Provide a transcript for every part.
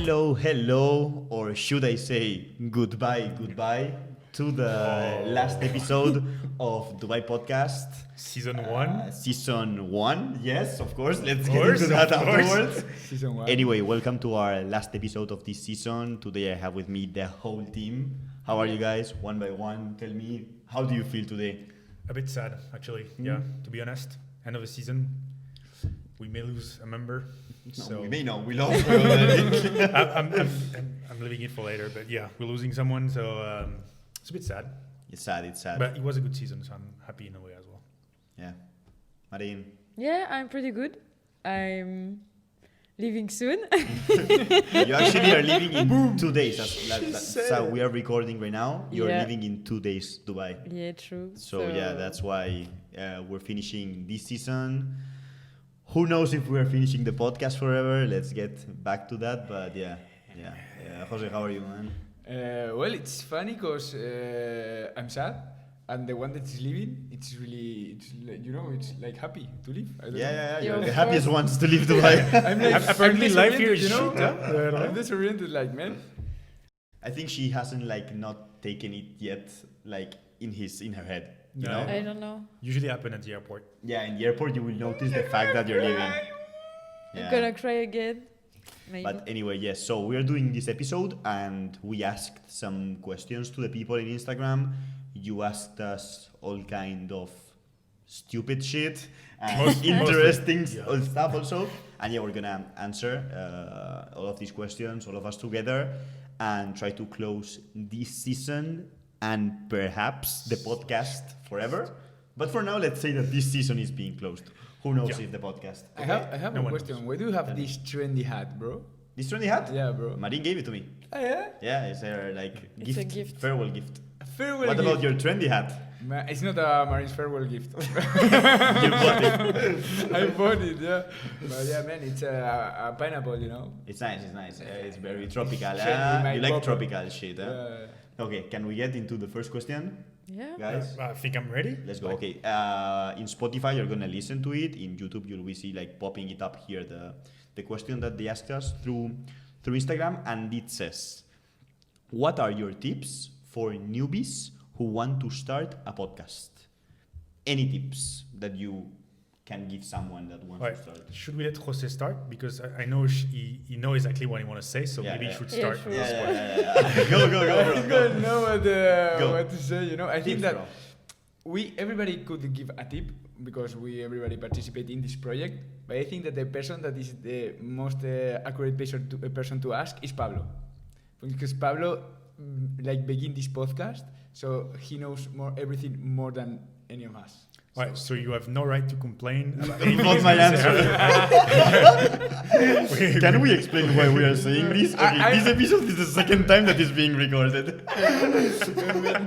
Hello, or should I say goodbye to the last episode of DubaiPodcast. Season 1. Season 1, yes, of course. Let's Of get course, into that of course. afterwards. Season 1. Anyway, welcome to our last episode of this season. Today I have with me the whole team. How are you guys? One by one, tell me, how do you feel today? A bit sad, actually. Yeah, to be honest. End of the season. We may lose a member. No, we may know. We lost already. I'm leaving it for later, but yeah, we're losing someone, so it's a bit sad. It's sad. But it was a good season, so I'm happy in a way as well. Yeah. Marine. Yeah, I'm pretty good. I'm leaving soon. You actually are leaving in 2 days. So we are recording right now. You're Yeah. leaving in 2 days, Dubai. Yeah, true. So yeah, that's why we're finishing this season. Who knows if we're finishing the podcast forever? Let's get back to that. But yeah. Jose, how are you, man? Well, it's funny because I'm sad, and the one that is leaving, it's like happy to leave. I don't know. Yeah. Yeah, You're of the happiest course. ones to leave Dubai. I'm like, Apparently I'm life here is disoriented, shit, huh? I'm disoriented, like, man. I think she hasn't not taken it yet, in her head. You No. know? I don't know. Usually happen at the airport. Yeah, in the airport you will notice the fact that you're leaving. I'm gonna cry again. Maybe. But anyway, yes, so we are doing this episode and we asked some questions to the people in Instagram. You asked us all kind of stupid shit and interesting stuff also. And yeah, we're gonna answer all of these questions, all of us together, and try to close this season and perhaps the podcast forever. But for now, let's say that this season is being closed. Who knows if the podcast... I have No a one question. knows. Why do you have this trendy hat, bro? This trendy hat? Yeah, bro. Marine gave it to me. Oh, yeah? Yeah, it's a It's a gift. farewell gift. A farewell What gift. about your trendy hat? It's not a Marine's farewell gift. You bought it. I bought it, yeah. But yeah, man, it's a pineapple, you know? It's nice. It's very tropical. Shit, we You might like pop it. tropical shit, huh? Yeah. Okay, can we get into the first question, Yeah. guys? I think I'm ready. Let's go. Okay, in Spotify you're gonna listen to it. In YouTube you'll see popping it up here the question that they asked us through Instagram, and it says, "What are your tips for newbies who want to start a podcast?" Any tips that you can give someone that wants Right. to start? Should we let Jose start? Because I know he knows exactly what he wants to say, so Yeah, maybe yeah. he should Yeah, start. sure. Yeah. Go, I bro. don't know Go. what to say, you know? I think Tips, that bro. everybody could give a tip because everybody participate in this project. But I think that the person that is the most accurate person to ask is Pablo, because Pablo begin this podcast, so he knows everything more than any of us. Right, so you have no right to complain about Not my answer. Can we explain why we are saying this? Okay, this episode is the second time that is being recorded.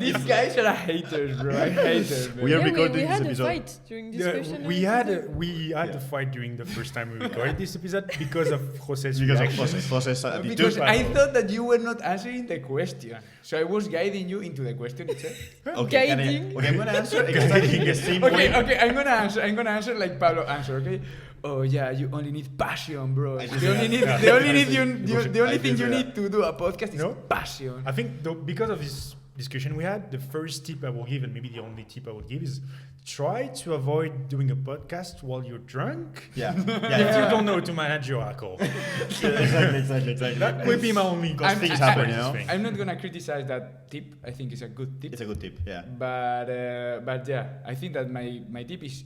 These guys are haters, bro. I hate them. We are Yeah, recording we this had episode. a fight during this Yeah, question. we had a fight during the first time we recorded this episode because of Jose's Because of reaction. Jose's attitude. Because I thought that you were not answering the question, so I was guiding you into the question itself. Okay, Guiding. I'm gonna answer exactly the same way. Okay, I'm gonna answer like Pablo answer. Okay. Oh yeah, you only need passion, bro. I The just- only thing you need to do a podcast is No? passion. I think because of this discussion we had, the first tip I will give, and maybe the only tip I will give, is try to avoid doing a podcast while you're drunk. Yeah. If you don't know how to manage your alcohol. Exactly. That would be my only Because things happen, you know? thing. I'm not gonna criticize that tip. I think it's a good tip. It's a good tip, yeah. But yeah, I think that my tip is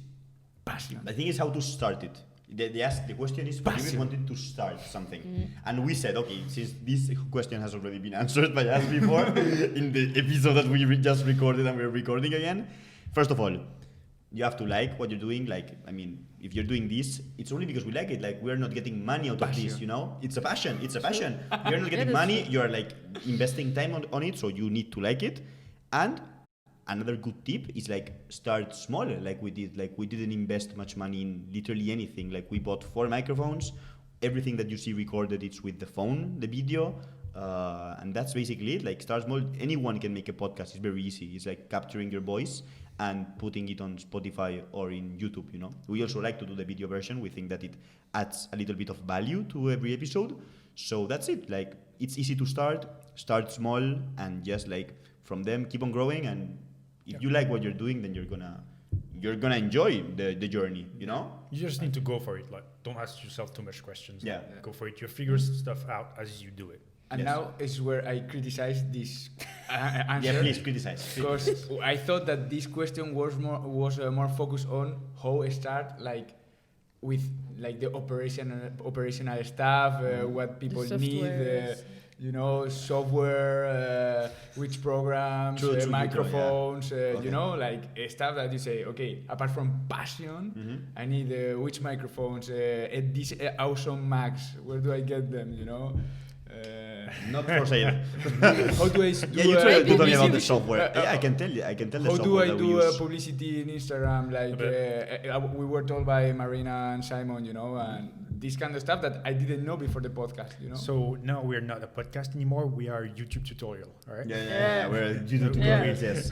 passion. I think it's how to start it. The question is, when you Passion. wanted to start something. And we said, okay, since this question has already been answered by us before in the episode that we just recorded and we're recording again. First of all, you have to like what you're doing. If you're doing this, it's only because we like it. We're not getting money out of this, Passion. you know? It's a passion. You're not getting that's money. You're investing time on it, so you need to like it. And another good tip is start small, we did. We didn't invest much money in literally anything. We bought 4 microphones. Everything that you see recorded, it's with the phone, the video, and that's basically it. Start small. Anyone can make a podcast. It's very easy. It's capturing your voice and putting it on Spotify or in YouTube, you know. We also like to do the video version. We think that it adds a little bit of value to every episode. So that's it. Like, it's easy to start small, and just like from them keep on growing. And if you like what you're doing, then you're gonna enjoy the journey, you know? You just need to go for it. Like, don't ask yourself too much questions. Yeah. Go for it. You figure stuff out as you do it. And Yes. now is where I criticize this answer. Yeah, please criticize. Because I thought that this question was more focused on how I start, like with like the operational stuff, what people The need, softwares. you know, software, which programs, True, yeah. microphones, Okay. you know, like stuff that you say, okay, apart from passion, I need which microphones, these awesome Macs, where do I get them, you know? Not for sale. How do I do Yeah, you try to tell me about the publicity? software. Yeah, I can tell you. I can tell the How do software I that we do use. publicity in Instagram? Like we were told by Marina and Simon, you know, and this kind of stuff that I didn't know before the podcast, you know. So now we're not a podcast anymore. We are a YouTube tutorial. All right. Yeah. We're YouTube Yeah. tutorials, yes.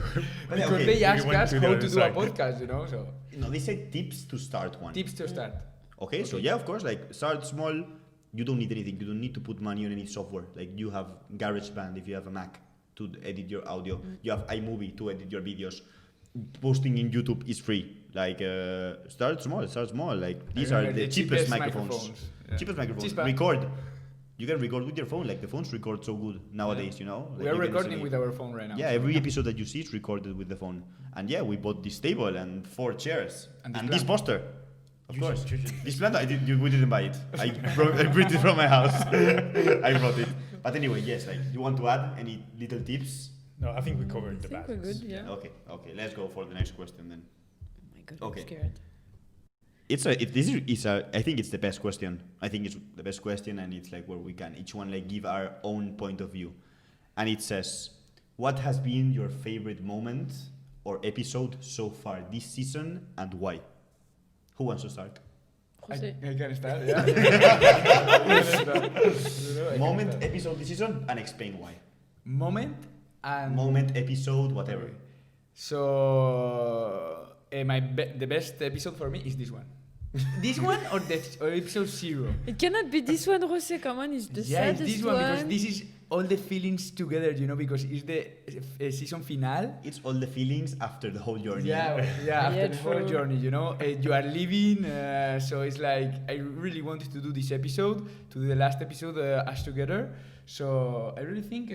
But yeah, because okay. they ask went us to the how other to do a side. podcast, you know. So No, they say tips to start one. tips to start. Okay, so yeah, of course, like start small. You don't need anything. You don't need to put money on any software. Like you have GarageBand if you have a Mac to edit your audio. You have iMovie to edit your videos. Posting in YouTube is free. Like start small. Like these are Remember the cheapest microphones. Yeah. Cheapest microphones. Chispa. Record. You can record with your phone. Like the phones record so good nowadays. You know. Like We are you can recording easily- with our phone right now. Yeah, every episode that you see is recorded with the phone. And yeah, we bought this table and 4 chairs And and this this plant. poster. Of You course. should- This plant, we didn't buy it. I brought it from my house. I brought it. But anyway, yes, like, you want to add any little tips? No, I think we covered I the think we're basics. good, yeah. Okay, let's go for the next question then. Oh my god, Okay. I'm scared. I think it's the best question. I think it's the best question, and it's like where we can each one like give our own point of view. And it says, what has been your favorite moment or episode so far this season, and why? Who wants to start? Jose. I can start, yeah. I can start. You know, I can Moment, start. episode this season, and explain why. Moment and Moment, episode, whatever. So the best episode for me is this one. This one or episode 0? It cannot be this one, Jose. Come on, it's the Yeah, it's saddest this one because this is all the feelings together, you know, because it's the season finale. It's all the feelings after the whole journey. Yeah, after Yeah, the whole true. journey, you know, you are leaving, so it's like I really wanted to do this episode, to do the last episode us together. So I really think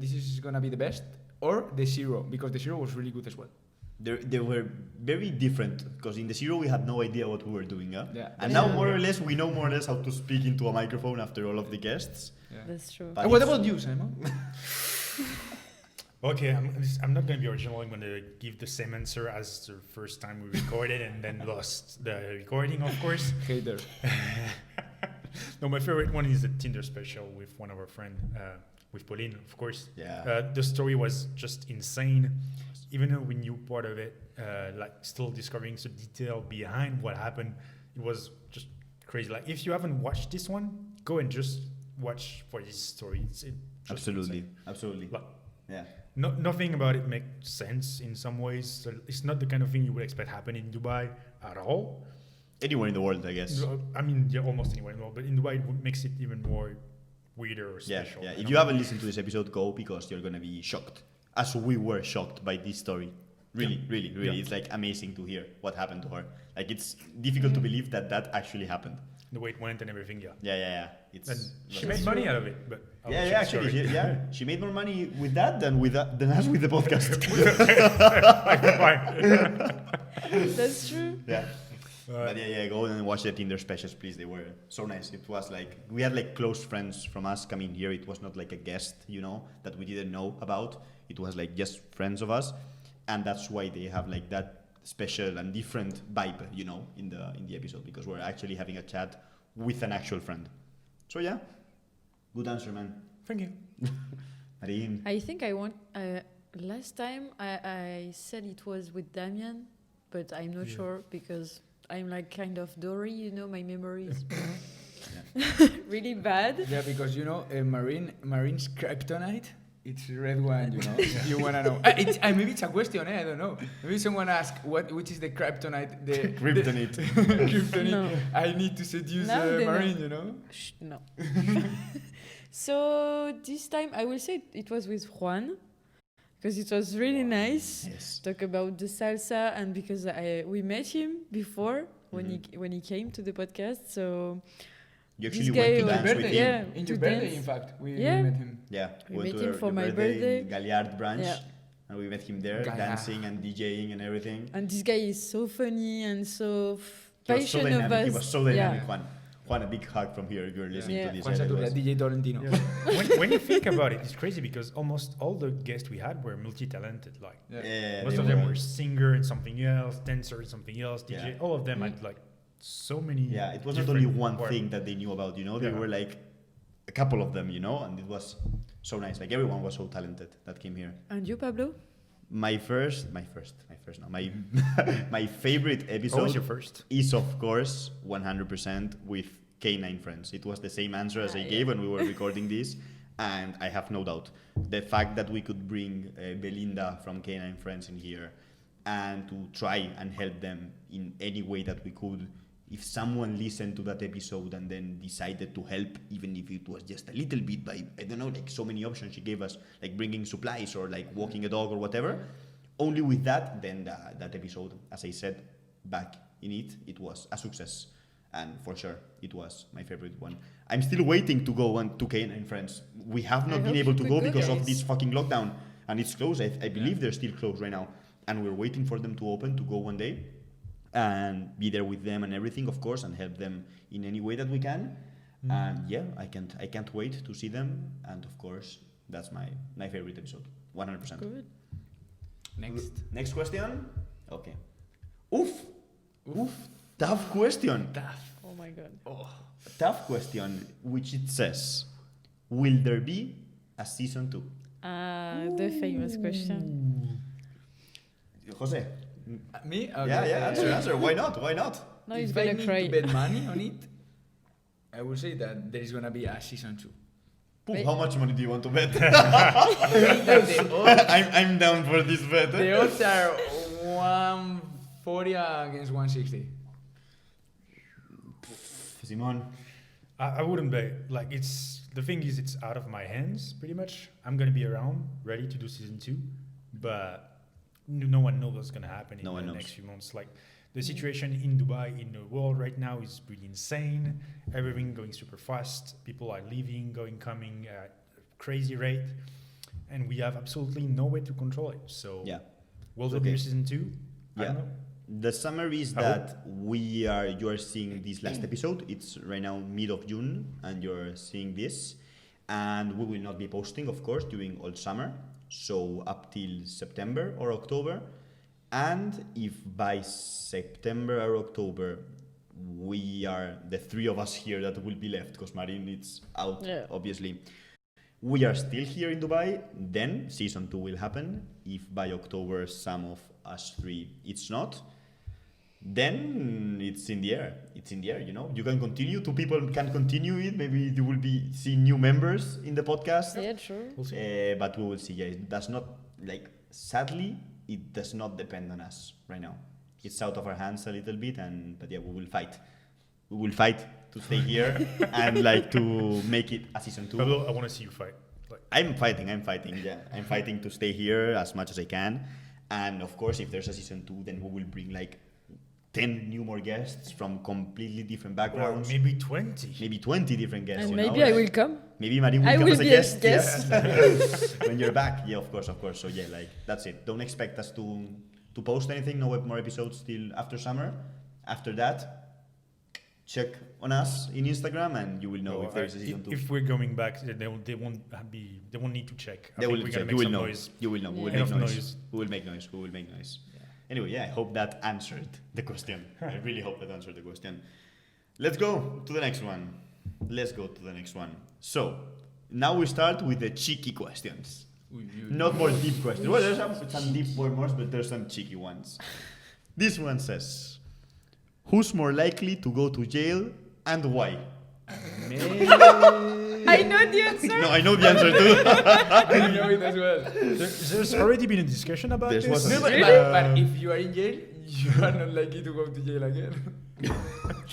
this is gonna be the best, or the 0, because the 0 was really good as well. They were very different because in the 0 we had no idea what we were doing, huh? Yeah. And now more or less we know more or less how to speak into a microphone after all of the guests. Yeah. That's true. But And what it's- about you, Simon? Okay, I'm not going to be original. I'm going to give the same answer as the first time we recorded and then lost the recording, of course. Hater. No, my favorite one is the Tinder special with one of our friends, with Pauline, of course. Yeah. The story was just insane. Even though we knew part of it, like still discovering some detail behind what happened, it was just crazy. Like if you haven't watched this one, go and just watch for this story. It's just Absolutely. insane. Absolutely. Like, Yeah. nothing about it makes sense in some ways. So it's not the kind of thing you would expect happen in Dubai at all. Anywhere in the world, I guess. I mean, yeah, almost anywhere in the world, but in Dubai it makes it even more weirder or Yeah, special. yeah. I If don't you know. haven't listened to this episode, go because you're gonna be shocked, as we were shocked by this story. Really. Yeah. It's like amazing to hear what happened to her. Like it's difficult to believe that actually happened. The way it went and everything, yeah. Yeah. It's And it she was- made money out of it, but I'll Yeah, let yeah. you Actually, story. she made more money with that than us with the podcast. That's true. Yeah. But yeah, go and watch the Tinder specials, please. They were so nice. It was like we had like close friends from us coming here. It was not like a guest, you know, that we didn't know about. It was like just friends of us, and that's why they have like that special and different vibe, you know, in the episode because we're actually having a chat with an actual friend. So yeah, good answer, man. Thank you. Marin. I think I want. Last time I said it was with Damien, but I'm not sure because I'm like kind of Dory, you know, my memory is really bad. Yeah, because you know, Marine's kryptonite It's red wine, you know. You wanna know? Maybe it's a question. I don't know. Maybe someone asked which is the kryptonite. The Kryptonite. kryptonite. No. I need to seduce Now they Marine, know. you know. Shh, no. So this time I will say it was with Juan because it was really nice. Yes. Talk about the salsa and because we met him before when he came to the podcast. So You this actually guy went to was- dance with him. Yeah, In to your birthday, dance. in fact, we Yeah. met him. Yeah, We went met to him your for my birthday in Galliard branch, Yeah. and we met him there Gaia. dancing and DJing and everything. And this guy is so funny and so He was so patient of dynamic. us. He was so dynamic, Yeah. Juan. Juan, a big hug from here if you're listening Yeah. to this. Juan It Saturday, was- DJ Tolentino. when you think about it, it's crazy because almost all the guests we had were multi-talented. Like Yeah, most they of them were- were singer and something else, dancer and something else, DJ. Yeah. All of them had like so many. Yeah, it was not different only one part. thing that they knew about, you know, they Yeah. were like a couple of them, you know, and it was so nice. Like everyone was so talented that came here. And you, Pablo? My my favorite What was episode your first? is of course 100% with K9 Friends. It was the same answer as I yeah. gave when we were recording this, and I have no doubt the fact that we could bring Belinda from K9 Friends in here and to try and help them in any way that we could. If someone listened to that episode and then decided to help, even if it was just a little bit by, I don't know, like so many options she gave us, like bringing supplies or like walking a dog or whatever, only with that, then that episode, as I said back in it was a success. And for sure, it was my favorite one. I'm still waiting to go on to K9 Friends. We have not I been hope able you to could go go, because of guys. this fucking lockdown. And it's closed. I believe they're still closed right now. And we're waiting for them to open to go one day and be there with them and everything, of course, and help them in any way that we can. And yeah, I can't wait to see them. And of course, that's my favorite episode, 100%. Good. Next question. Okay. Oof. Tough question. Oh my god. Tough question, which it says, will there be a season 2? The famous question. Jose. Me? Okay. Yeah, answer. Why not? No, he's If I gonna need cry. to bet money on it, I will say that there is gonna be a season 2. Poof, how much money do you want to bet? I think that the odds, I'm down for this bet. the odds are 140 against 160. Simon. I wouldn't bet. Like the thing is, it's out of my hands pretty much. I'm gonna be around, ready to do season 2, but no one knows what's gonna happen in No one the knows. next few months. Like the situation in Dubai, in the world right now, is pretty insane. Everything going super fast. People are leaving, going, coming at a crazy rate, and we have absolutely no way to control it. So Yeah. will there Okay. be a season 2? I Yeah. don't know. The summary is I that you are seeing this last episode. It's right now mid of June, and you're seeing this, and we will not be posting, of course, during all summer. So up till September or October, and if by September or October we are the three of us here that will be left, because Marin is out, Yeah. obviously. We are still here in Dubai, then season 2 will happen. If by October some of us three it's not, then it's in the air. It's in the air, you know. You can continue, 2 people can continue it. Maybe you will be seeing new members in the podcast. Yeah, sure. We'll see. But we will see. Yeah, it does not, like, sadly, it does not depend on us right now. It's out of our hands a little bit, but yeah, we will fight. We will fight to stay here and like to make it a season 2. Pablo, I want to see you fight. Like, I'm fighting. Yeah, I'm fighting to stay here as much as I can. And of course, if there's a season 2, then we will bring like 10 new more guests from completely different or backgrounds. maybe 20. Maybe 20 different guests. And you maybe know? I will come. Maybe Marie will I come will as a be a guest. guest. Yeah. When you're back. Yeah, of course. So yeah, like that's it. Don't expect us to post anything. No more episodes till after summer. After that, check on us in Instagram and you will know if there's a season 2. If we're going back, they won't need to check. I They think will we're check. gonna You make will some know. noise. You will know. We will Yeah. make Enough noise. noise. We will make noise. Anyway, yeah, I hope that answered the question. I really hope that answered the question. Let's go to the next one. So, now we start with the cheeky questions. Not more deep questions. Well, there's some deep ones, but there's some cheeky ones. This one says, who's more likely to go to jail and why? I know the answer. No, I know the answer too. I know it as well. There's already been a discussion about There's this. was a No, but, discussion. but if you are in jail, you are not likely to go to jail again.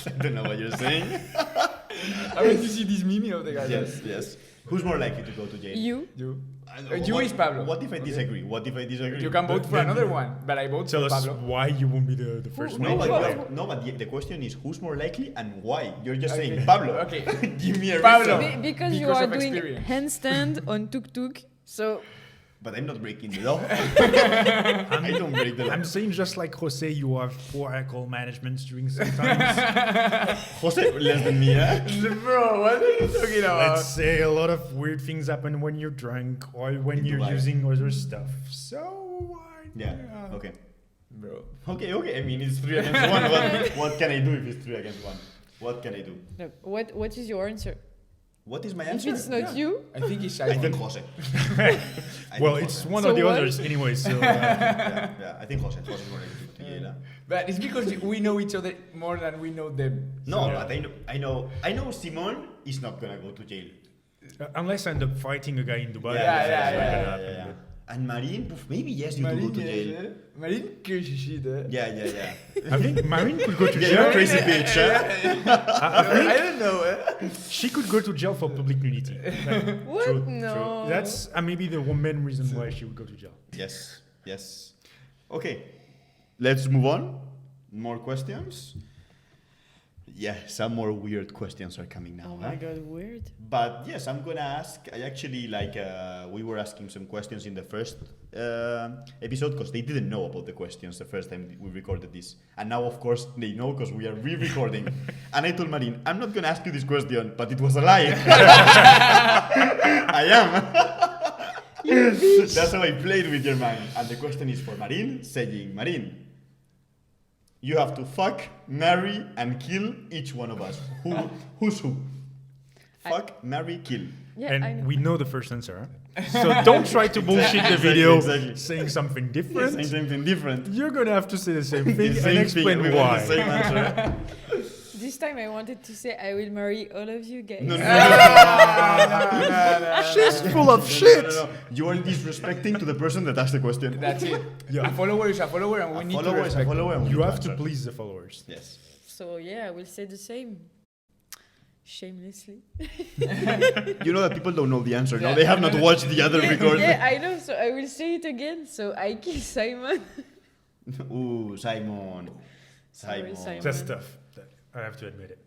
I don't know what you're saying. I mean, you see this meme of the guy. Yes. Who's more likely to go to jail? You. You. I know, You is Pablo. What if I disagree? What if I disagree? You can vote for another one, but I vote Tell for us Pablo. why you won't be the first No, one. but the question is who's more likely and why? You're just saying Okay. Pablo. Okay. Give me a Pablo. reason. Because you Because are of doing experience. handstand on tuk-tuk. So But I'm not breaking the law. I don't break the law. I'm saying just like Jose, you have poor alcohol management during sometimes. Jose, less than me, eh? Bro, what are you talking about? Let's say a lot of weird things happen when you're drunk or when In you're Dubai. using other stuff. So Yeah. Okay. Bro. Okay. I mean, it's 3 against 1. What can I do if it's 3 against 1? What can I do? no, what is your answer? What is my If answer? it's not you, I think it's I Simon. think Jose. well, it's one So or the what? others anyway. So yeah. I think Jose. Jose's more likely to jail. eh? But it's because we know each other more than we know them. No, So- but I know Simon is not gonna go to jail. unless I end up fighting a guy in Dubai. Yeah. And Marine, poof, maybe yes, you to go to jail. Marine crazy shit, eh? Yeah. I think Marine could go to Yeah, jail. you're a crazy bitch, eh? I don't know, eh? She could go to jail for public nudity. what? True, No. That's maybe the main reason why she would go to jail. Yes. Okay, let's move on. More questions. Yeah, some more weird questions are coming now. Oh my god, weird. But yes, I'm gonna ask. I actually we were asking some questions in the first episode because they didn't know about the questions the first time we recorded this, and now of course they know because we are re-recording. And I told Marine, I'm not gonna ask you this question, but it was a lie. I am. That's how I played with your mind. And the question is for Marine, saying, Marine, you have to fuck, marry, and kill each one of us. Who's who? Fuck, marry, kill. Yeah, and I know. we know the first answer. Huh? So don't try to bullshit the video Exactly. saying something different. Saying something different. You're gonna have to say the same The thing same and explain thing. We want why. the same answer. This time I wanted to say I will marry all of you guys. No. She's full of shit. No. You are disrespecting to the person that asked the question. That's it. Yeah. A follower is a follower, and we A need to follower is a respect follower. and we You need have to answer. please the followers. Yes. So yeah, I will say the same. Shamelessly. You know that people don't know the answer. No, they have not watched the other recording. Yeah, I know. So I will say it again. So I kill Simon. Ooh, Simon. Sorry, Simon. That's tough. I have to admit it.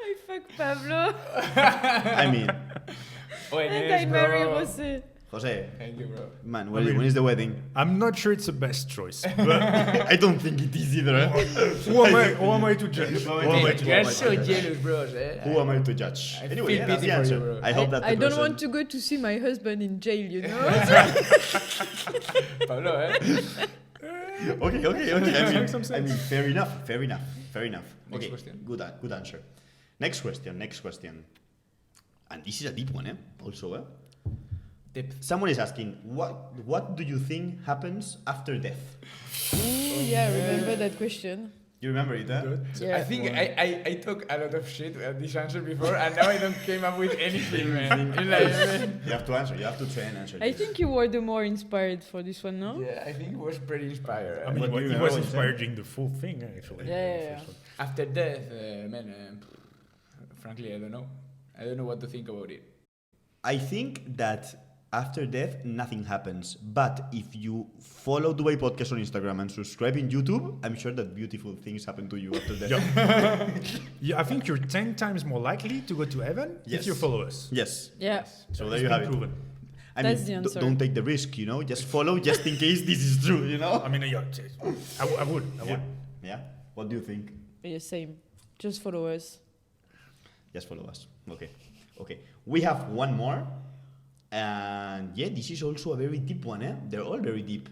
I fuck Pablo I mean, and I marry Jose. Jose, Thank you, bro. man, I when mean- is the wedding? I'm not sure it's the best choice. But I don't think it is either. Eh? who am I to judge? Who Who am I to You're judge? so jealous, bros, eh? Who am I to judge? I Anyway, feel yeah, that's pity the for answer. you, bro. I hope that I the don't person- want to go to see my husband in jail, you know? Pablo, eh? Okay. Makes some I sense. mean, fair enough. Next Okay, question. good answer. Next question. And this is a deep one, eh? Also, eh? Tip. Someone is asking, what do you think happens after death? Ooh, yeah, remember that question. You remember it, eh? Yeah. I think I took a lot of shit at this answer before, and now I don't came up with anything, man. It's like, You have to answer. You have to try and answer. I this. think you were the more inspired for this one, no? yeah, I think it was pretty inspired. I mean, What do you he remember was what you said? inspired during the full thing, actually. Yeah. The first one. After death, man, frankly, I don't know. I don't know what to think about it. I think that after death, nothing happens. But if you follow DubaiPodcast on Instagram and subscribe in YouTube, I'm sure that beautiful things happen to you after death. Yeah. Yeah, I think you're 10 times more likely to go to heaven Yes. if you follow us. Yes. Yeah. So It's there you been have it. proven. I That's mean, the answer. don't take the risk, you know. Just follow, just in case this is true, you know. I mean, yeah, I would. Yeah. What do you think? Yeah, same. Just follow us. Just follow us. Okay. We have one more. And yeah, this is also a very deep one, eh? They're all very deep.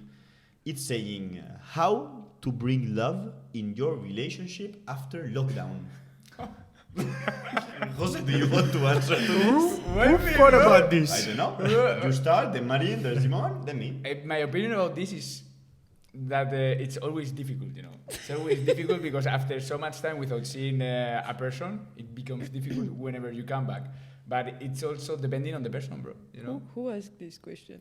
It's saying how to bring love in your relationship after lockdown. Jose, do you want to answer to this? Who thought about I this? don't know. You start, then Marine, then Simon, then me. My opinion about this is that it's always difficult, you know. It's always difficult because after so much time without seeing a person, it becomes difficult whenever you come back. But it's also depending on the person, bro. You know. Who asked this question?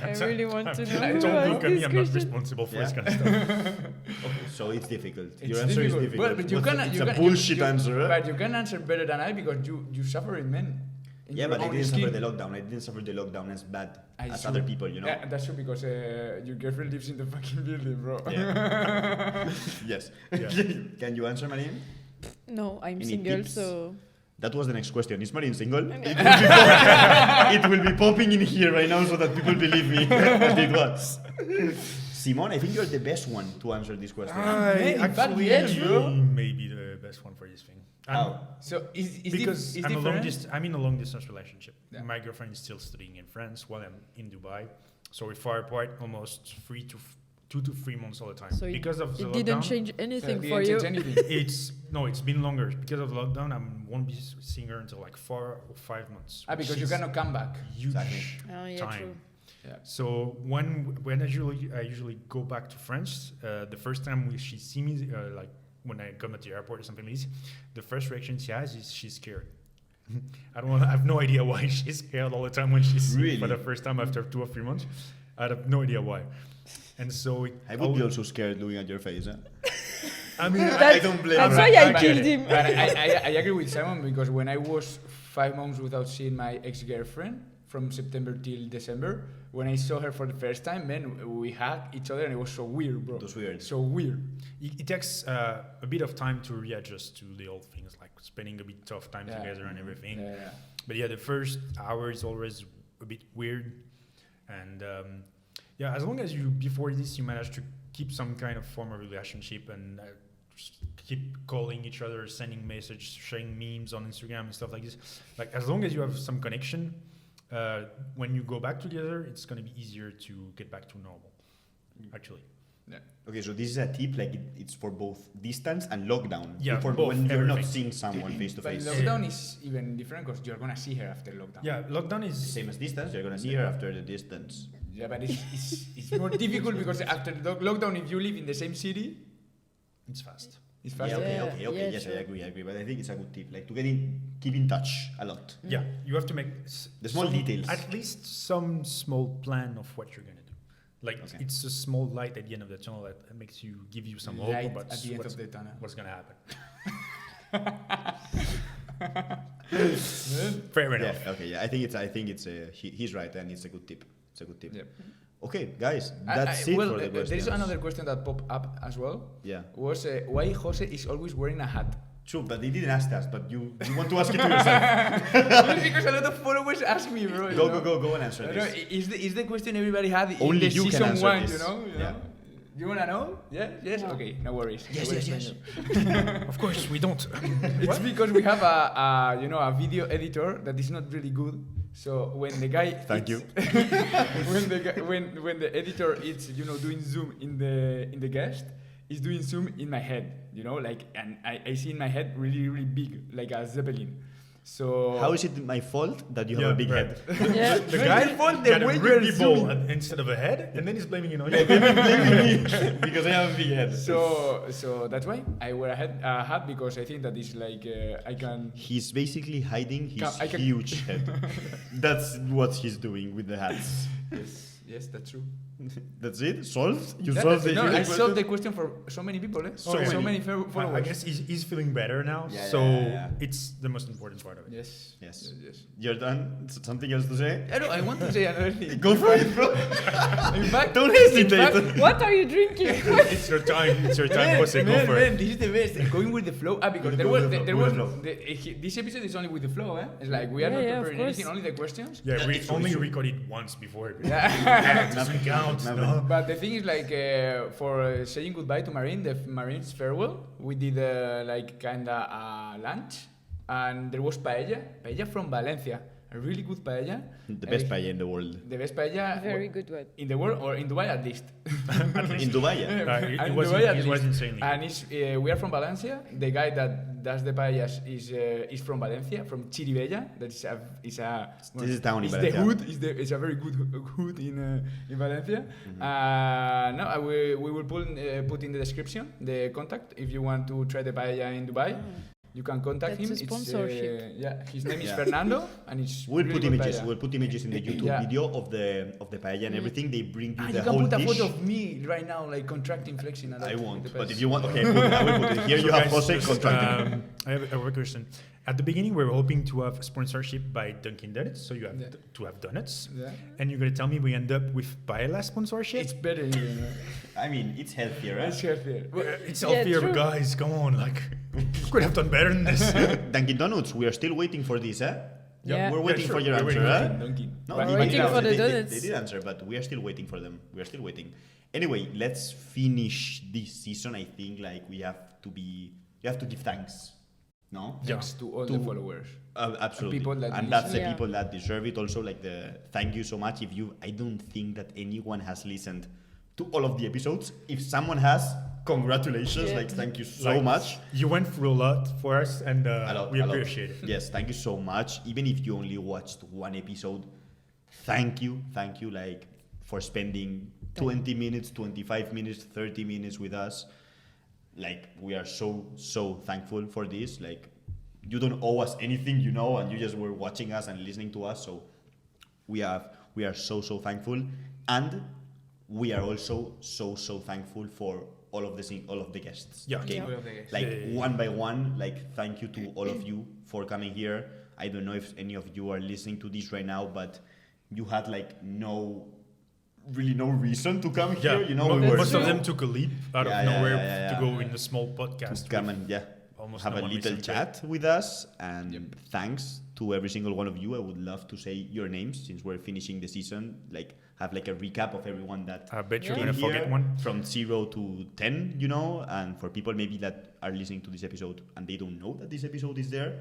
I really want to know. Don't who look asked at me. this I'm not question. responsible for this Yeah. kind of stuff. Okay, so it's difficult. It's Your answer is difficult. difficult. Well, but you What's can. the- it's you a can, bullshit you, answer. But you can answer better than I because you suffer it, man. In Yeah, your but I own didn't skin. suffer the lockdown. I didn't suffer the lockdown as bad as true. other people, you know? Yeah, that's true because your girlfriend lives in the fucking building, bro. Yes. Yeah. Can you answer, Marine? No, I'm Any single, tips? so That was the next question. Is Marine single? It will be popping in here right now so that people believe me that it was. Simon, I think you're the best one to answer this question. in fact, Actually, yes, bro. maybe the best one for this thing. How? So is Because is I'm different? I'm in a long distance relationship. Yeah. My girlfriend is still studying in France while I'm in Dubai, so we're far apart, almost 2 to 3 months all the time. So because of the it didn't lockdown, change anything Didn't for you. change anything. it's been longer because of lockdown. I won't be seeing her until like 4 or 5 months. Because which you is cannot come back. huge Exactly. Oh, yeah, time. true. Yeah. So when I usually go back to France, the first time she see me, like when I come at the airport or something like this, the first reaction she has is she's scared. I have no idea why she's scared all the time when she sees me for the Really? first time after 2 or 3 months. I have no idea why. And so I would be also scared looking at your face. Huh? I mean, I don't blame That's her. why I But- killed him. But I agree with Simon because when I was 5 months without seeing my ex-girlfriend from September till December, when I saw her for the first time, man, we hugged each other and it was so weird, bro. It was weird. So weird. it takes a bit of time to readjust to the old things, like spending a bit of time Yeah. together and everything. Yeah. But yeah, the first hour is always a bit weird. And yeah, as long as before this, you manage to keep some kind of form of relationship and just keep calling each other, sending messages, sharing memes on Instagram and stuff like this. Like, as long as you have some connection, when you go back together, it's going to be easier to get back to normal, actually. Okay, so this is a tip, like it's for both distance and lockdown. Yeah, for both, when you're not everything. seeing someone face to But face. lockdown is even different because you're gonna see her after lockdown. Yeah, lockdown is... Same as distance, you're gonna see her after the distance. Yeah, but it's more difficult because after the lockdown, if you live in the same city, It's fast. it's Yeah, faster. okay. Yeah, Yes, sure. I agree. But I think it's a good tip, like to keep in touch a lot. Yeah, you have to make The small details. At least some small plan of what you're gonna do. Like, Okay. it's a small light at the end of the tunnel that gives you some hope Light about at the end what's, of the tunnel. what's gonna happen. Fair enough. Yeah, okay, yeah. I think it's he's right, and it's a good tip. It's a good tip. Yep. Okay, guys, that's it well, for the questions. there is another question that popped up as well. Yeah, Was why Jose is always wearing a hat? true, but they didn't ask us. But you want to ask it to yourself. Because a lot of followers ask me, bro. you know? Go and answer I know, this. is the question everybody had in Only the you can season answer 1, this. you know? Yeah. You wanna know? Yeah? Yes? No. Okay, no worries. Yes, I will yes, explain yes. you. Of course, we don't. It's because we have a video editor that is not really good. So when the guy Thank you. when the editor is doing zoom in the guest, he's doing zoom in my head, like, and I see in my head really really big like a zeppelin. So How is it my fault that you have Yeah, a big right. head? Yeah. The No, guy it's your fault, the got a way rugby you're ball zooming. instead of a head, and then he's blaming it on you. Because I have a big head. So that's why I wear a hat because I think that is like I can. He's basically hiding his I can- huge head. That's what he's doing with the hats. Yes, that's true. That's it? Solved? You That- solved the no, huge I question? solved the question for so many people. So many. Followers. I guess he's feeling better now, Yeah, so yeah. it's the most important part of it. Yes. Yes. Yes. You're done? Something else to say? I know. I want to say another thing. Go for it, bro. In fact, Don't hesitate. in fact, What are you drinking? It's your time. It's your time, Jose. Go for man, it. this is the best. Going with the flow. Because Go there with was the flow, there go was with the this episode is only with the flow. It's like we are Yeah, not yeah, of preparing course. anything. Only the questions. Yeah, we it's true, only it's true. recorded once before. Yeah. It doesn't count. Nothing. No. But the thing is, like, for saying goodbye to Marine, the Marine's farewell, we did like kinda lunch, and there was paella from Valencia. a really good paella. The best paella in the world. The best paella Very good one. in the world, or in Dubai at least. In Dubai, yeah. It In was Dubai at it was least. insanely And good. it's, we are from Valencia. The guy that does the paellas is from Valencia, from Chiribella. That is a This is town in it's Valencia. the hood. It's a very good hood in Valencia. Mm-hmm. We will put in the description the contact if you want to try the paella in Dubai. You can contact That's him. a sponsorship. His name is Yeah. Fernando, and it's We'll really put good images. paella. We'll put images in the YouTube Yeah. video of the paella and everything. They bring you You the can whole put a dish. photo of me right now, like contracting, flexing. I won't, The but best. if you want, okay, I will put it here. So You have guys, Jose just, contracting. I have a question. At the beginning, we were hoping to have sponsorship by Dunkin' Donuts, so you have Yeah. to have donuts. Yeah. And you're gonna tell me we end up with Paella sponsorship? It's better. I mean, it's healthier, right? It's healthier. It's Yeah, healthier, true. guys. Come on, like could have done better than this. Dunkin' Donuts, we are still waiting for this, eh? Yeah. We're waiting sure. for your We're answer, waiting eh? Dunkin'. No, But they We're did waiting answer. for the They donuts. did answer, but we are still waiting for them. We are still waiting. Anyway, let's finish this season. I think like you have to give thanks. No? Thanks to all To- the followers. Absolutely. people that And that's the listen. Yeah. people that deserve it. Also, like thank you so much. I don't think that anyone has listened to all of the episodes. If someone has, congratulations. Yeah. Like, thank you so Like, much. You went through a lot for us, and A lot, we a lot. appreciate it. Yes, thank you so much. Even if you only watched one episode, thank you, like for spending 20 minutes, 25 minutes, 30 minutes with us. Like we are so thankful for this. Like you don't owe us anything, and you just were watching us and listening to us. So we are so thankful, and we are also so thankful for all of the guests. Yeah. Okay. Yeah. All of the guests. Like Yeah. one by one, like thank you to all of you for coming here. I don't know if any of you are listening to this right now, but you had like no reason to come Yeah, here. We were most of so- them took a leap out Yeah, of yeah, nowhere yeah, yeah, to yeah. go in a small podcast. to come with and almost have no a one little listened to it. chat with us. And thanks to every single one of you. I would love to say your names since we're finishing the season. Like have like a recap of everyone that I bet you're Yeah. gonna came forget here one. from 0 to 10. And for people maybe that are listening to this episode and they don't know that this episode is there,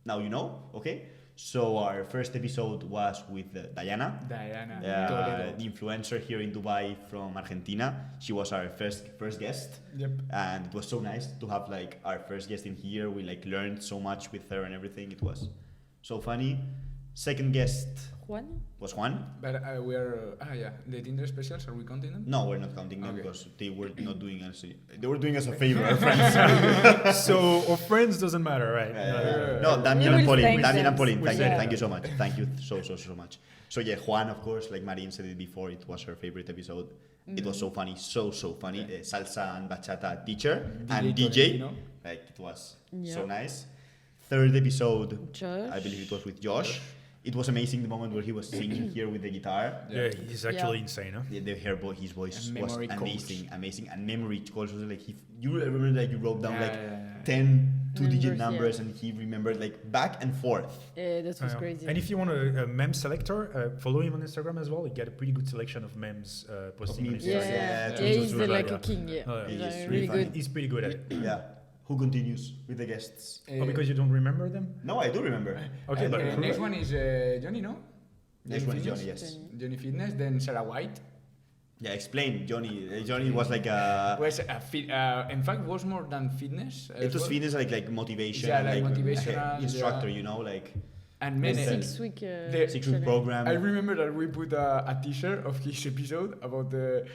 now you know. Okay. So our first episode was with Diana. Diana. The influencer here in Dubai from Argentina. She was our first guest, Yep. and it was so nice to have like our first guest in here. We like learned so much with her and everything. It was so funny. Second guest Juan? was Juan. But we are. The Tinder specials. Are we counting them? No, we're not counting them Okay. because they were not doing us. They were doing us a favor, our friends. So our friends doesn't matter, right? No, We Damian and will Pauline. thank Damian them. and Pauline. We'll Thank you. thank Thank you so much. Thank you so much. So yeah, Juan, of course, like Marine said it before, it was her favorite episode. It was so funny, so funny. Salsa and bachata teacher and DJ. Tolentino. Like it was Yeah. so nice. Third episode, Josh? I believe it was with Josh. It was amazing the moment where he was singing here with the guitar. Yeah, he's actually Yeah. insane, huh? His voice And was memory amazing, and memory calls was like you remember like you wrote down like Yeah. 10 two-digit Numbers, numbers, yeah. and he remembered like back and forth. Yeah, that was crazy. And if you want a meme selector, follow him on Instagram as well. You get a pretty good selection of memes posting on memes, Instagram. yeah. yeah, It he's was like yeah. a king, yeah. Oh, yeah. He He's is really funny. good. He's pretty good at it. Yeah. Who continues with the guests? Oh, because you don't remember them? No, I do remember. Okay, but Next one is Johnny, no? Next one is Fitness? Johnny, yes. Johnny Fitness, then Sarah White. Yeah, explain, Johnny. Johnny was like a. Was in fact was more than fitness. as It was well. fitness like motivation, Yeah, and, like like motivational, instructor, yeah. like And The Mene. 6 week The 6-week challenge. program. I remember that we put a T-shirt of his episode about the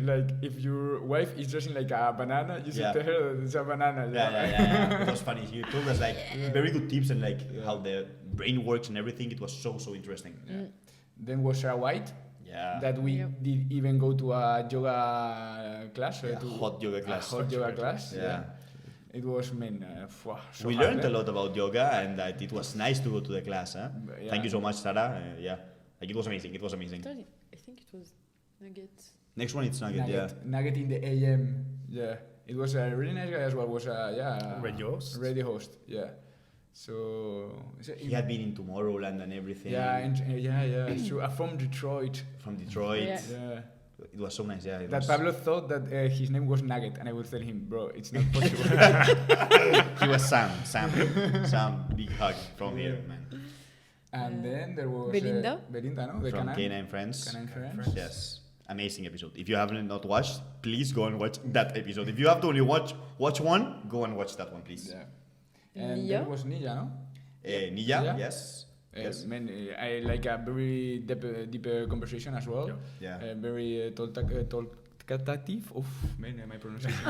like if your wife is dressing like a banana, you should Yeah. tell her that it's a banana. Yeah. It was funny. He told us like very good tips and like how the brain works and everything. It was so interesting. Yeah. Then was Sarah White, Yeah. that we Yep. did even go to a yoga class. Yeah, hot yoga class. A hot yoga class. Yeah. It was so We hard, learned eh? a lot about yoga, and that it was nice to go to the class. Huh? Yeah. Thank you so much, Sarah. Yeah, like it was amazing. I think it was nuggets. Next one, it's Nugget. Yeah. Nugget in the AM. Yeah, it was a really nice guy as well. Was a Radio host. radio host. Yeah. So He had been in Tomorrowland and everything. yeah. So from Detroit. From Detroit. Yeah. Yeah. It was so nice. Yeah. It That was, Pablo thought that his name was Nugget, and I would tell him, bro, it's not possible. he was Sam. Big hug from here, man. And then there was Belinda? Belinda, no? The From Canine. Canine Friends. Canine Friends. Friends. Yes. Amazing episode. If you haven't not watched, please go and watch that episode. If you have to only watch one, go and watch that one, please. Yeah. And Nia? there was Nia, no? Nia, Nia? yes. Yes. Man, I like a very deep conversation as well. Yeah. Very talkative. Oof, man, my pronunciation.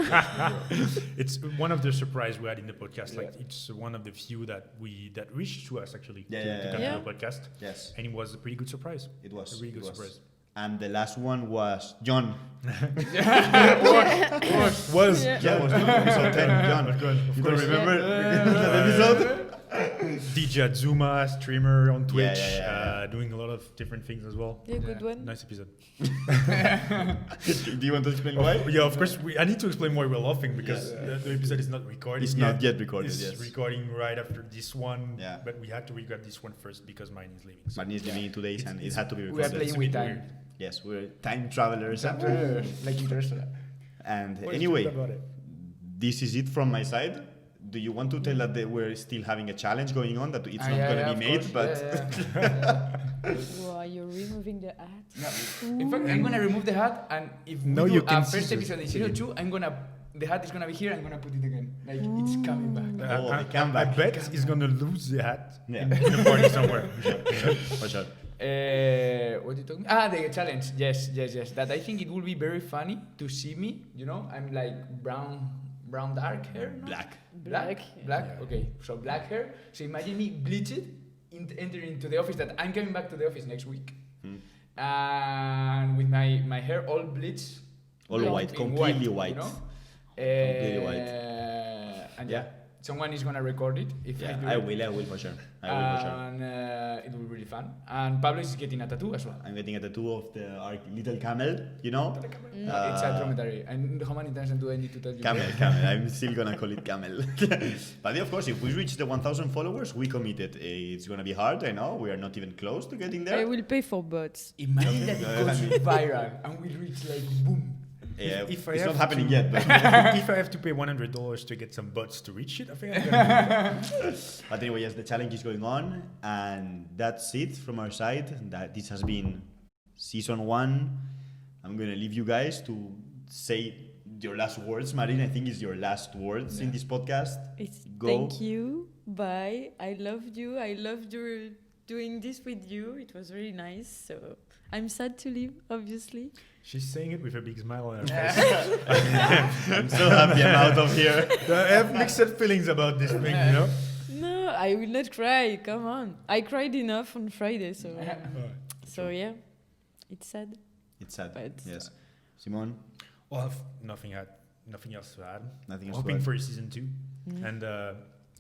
It's one of the surprise we had in the podcast. Like Yeah. it's one of the few that reached to us actually Yeah, to yeah, come yeah. to the podcast, Yes. and it was a pretty good surprise. It was. A really good it was. surprise. And the last one was John. Was Yeah. Yeah, was episode 10. John. You don't remember that episode? DJ Zuma, streamer on Twitch, yeah. doing a lot of different things as well. Yeah, good one. Nice episode. Do you want to explain why? Yeah, of course. I need to explain why we're laughing because the episode is not recorded. It's not yet recorded, It's yes. recording right after this one. Yeah. But we had to record this one first because mine is leaving. So. Martin is leaving in 2 days and it had to be We are recorded. playing with time. Yes, we're time travelers. Like Interstellar. And What is anyway, good about it? this is it from my side. Do you want to tell that we're still having a challenge going on, that it's not going to be made, but Wow, you're removing the hat. No. In fact, I'm gonna remove the hat, and if No, we you do can a first scissors. episode in season 2, the hat is gonna be here. I'm gonna put it again. Like it's coming back. Oh, I the comeback. I bet he's gonna lose the hat Yeah. in a party somewhere. for sure. What are you talking? The challenge. Yes. That I think it will be very funny to see me. You know, I'm like brown dark hair. No? Black. Black. Yeah. Okay, so black hair. So imagine me bleached, entering into the office. That I'm coming back to the office next week, and with my hair all bleached, All Blonde. white, in completely white. You know? Completely white. And yeah, someone is gonna record it. If Yeah, do I it. will for sure. I will for sure. And it will be really fun. And Pablo is getting a tattoo as well. I'm getting a tattoo of our little camel, you know? It's a dromedary. And how many times do I need to tell you? Camel. I'm still gonna call it camel. But yeah, of course, if we reach the 1,000 followers, we committed. It's gonna be hard, I know. We are not even close to getting I there. will pay for bots. Imagine that it goes viral and we reach like boom. Yeah, If I it's have not happening to- yet, but, If I have to pay $100 to get some bots to reach it, I think I'm gonna do it. but anyway, yes, the challenge is going on, and that's it from our side. That this has been season 1. I'm gonna leave you guys to say your last words, Marin. I think it's your last words in this podcast. It's Go. Thank you. Bye. I loved you. I loved doing this with you. It was really nice. So I'm sad to leave, obviously. She's saying it with a big smile on her face. I'm so happy I'm out of here. I have mixed feelings about this thing, you know? No, I will not cry. Come on. I cried enough on Friday, so yeah, it's sad. It's sad. But Yes. Simon, Well, I've nothing else to add. nothing else to Hoping add? for season 2. And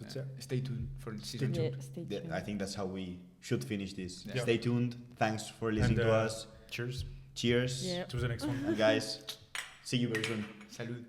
that's it. Stay tuned for season Stay 2. Yeah, stay Yeah, tuned. I think that's how we should finish this. Yeah. Stay tuned. Thanks for listening And, to us. Cheers. Cheers. Yeah. To the next one. And guys, see you very soon. Salud.